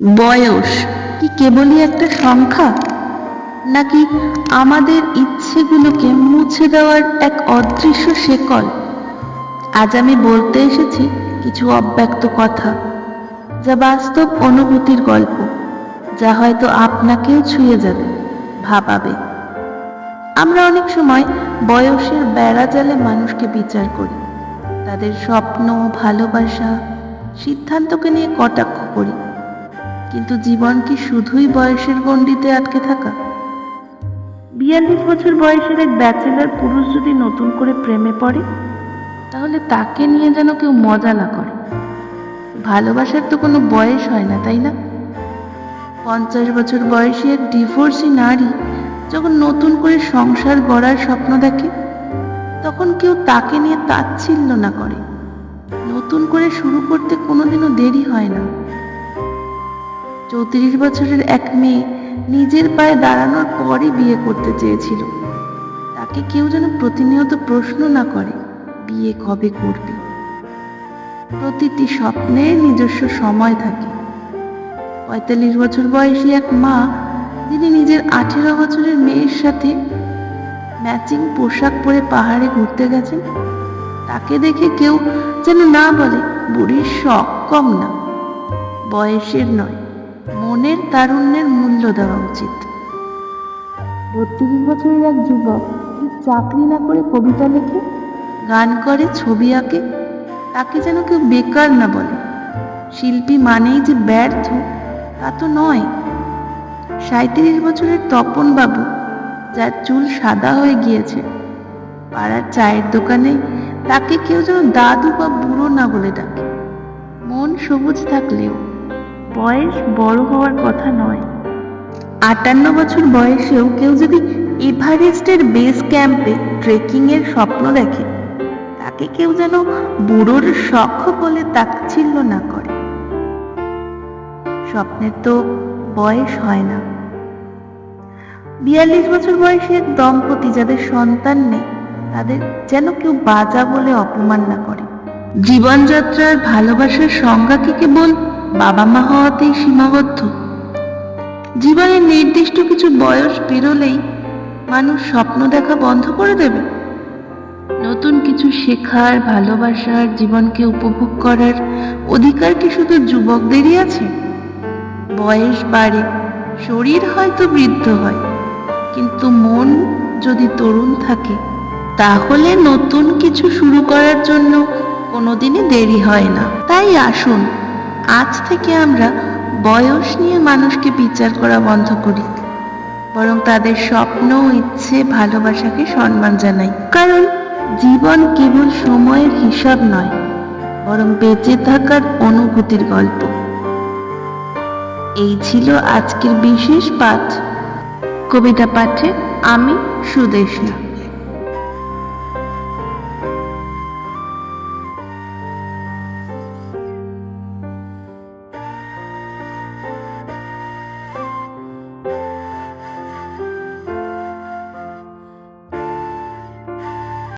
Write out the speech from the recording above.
বয়স কি কেবলই একটা সংখ্যা, নাকি আমাদের ইচ্ছেগুলোকে মুছে দেওয়ার এক অদৃশ্য শেকল? আজ আমি বলতে এসেছি কিছু অব্যক্ত কথা, যা বাস্তব অনুভূতির গল্প, যা হয়তো আপনাকেও ছুঁয়ে যাবে, ভাবাবে। আমরা অনেক সময় বয়সের বেড়াজালে মানুষকে বিচার করি, তাদের স্বপ্ন, ভালোবাসা, সিদ্ধান্তকে নিয়ে কটাক্ষ করি। কিন্তু জীবন কি শুধুই বয়সের গণ্ডিতে আটকে থাকা? 42 বছর বয়সের এক ব্যাচেলর পুরুষ যদি নতুন করে প্রেমে পড়ে, তাহলে তাকে নিয়ে যেন কেউ মজা না করে। ভালোবাসার তো কোনো বয়স হয় না, তাই না? 50 বছর বয়সী এক ডিভোর্সি নারী যখন নতুন করে সংসার গড়ার স্বপ্ন দেখে, তখন কেউ তাকে নিয়ে তাচ্ছিল্য না করে। নতুন করে শুরু করতে কোনোদিনও দেরি হয় না। 34 বছরের এক মেয়ে নিজের পায়ে দাঁড়ানোর পরই বিয়ে করতে চেয়েছিল। তাকে কেউ যেন প্রতিনিয়ত প্রশ্ন না করে, বিয়ে কবে করবি? প্রতিটি স্বপ্নের নিজস্ব সময় থাকে। 45 বছর বয়সী এক মা, যিনি নিজের 18 বছরের মেয়ের সাথে ম্যাচিং পোশাক পরে পাহাড়ে ঘুরতে গেছেন, তাকে দেখে কেউ যেন না বলে, বুড়ির শখ কম না। বয়সের নয়, মনের তারুণ্যের মূল্য দেওয়া উচিত। 32 বছরের এক যুবক চাকরি না করে কবিতা লেখে, গান করে, ছবি আঁকে, তাকে যেন কেউ বেকার না বলে। শিল্পী মানেই যে ব্যর্থ, তা তো নয়। 37 বছরের তপন বাবু, যার চুল সাদা হয়ে গিয়েছে, পাড়ার চায়ের দোকানে তাকে কেউ যেন দাদু বা বুড়ো না বলে ডাকে। মন সবুজ থাকলেও বয়স বড় হওয়ার কথা নয়। 58 বছর বয়সেও কেউ যদি এভারেস্টের বেস ক্যাম্পে ট্রেকিং এর স্বপ্ন দেখে, তাকে কেউ যেন বুড়োর শখ বলে তাচ্ছিল্য না করে। স্বপ্নের তো বয়স হয় না। 42 বছর বয়সী এক দম্পতি যাদের সন্তান নেই, তাদের যেন কেউ বাজা বলে অপমান না করে। জীবনযাত্রার ভালোবাসার সংজ্ঞা কি কেবল বাবা মা হওয়াতেই সীমাবদ্ধ? জীবনের নির্দিষ্ট কিছু বয়স পেরোলেই মানুষ স্বপ্ন দেখা বন্ধ করে দেবে? নতুন কিছু শেখার, ভালোবাসার, জীবনকে উপভোগ করার অধিকার কি শুধু যুবকদেরই আছে? বয়স বাড়ে, শরীর হয়তো বৃদ্ধ হয়, কিন্তু মন যদি তরুণ থাকে, তাহলে নতুন কিছু শুরু করার জন্য কোনোদিনই দেরি হয় না। তাই আসুন, আজ থেকে আমরা বয়স নিয়ে মানুষকে বিচার করা বন্ধ করি, বরং তাদের স্বপ্ন, ইচ্ছে, ভালোবাসাকে সম্মান জানাই। কারণ জীবন কেবল সময়ের হিসাব নয়, বরং বেঁচে থাকার অনুভূতির গল্প। এই ছিল আজকের বিশেষ পাঠ। কবিতা পাঠে আমি সুদেশনা।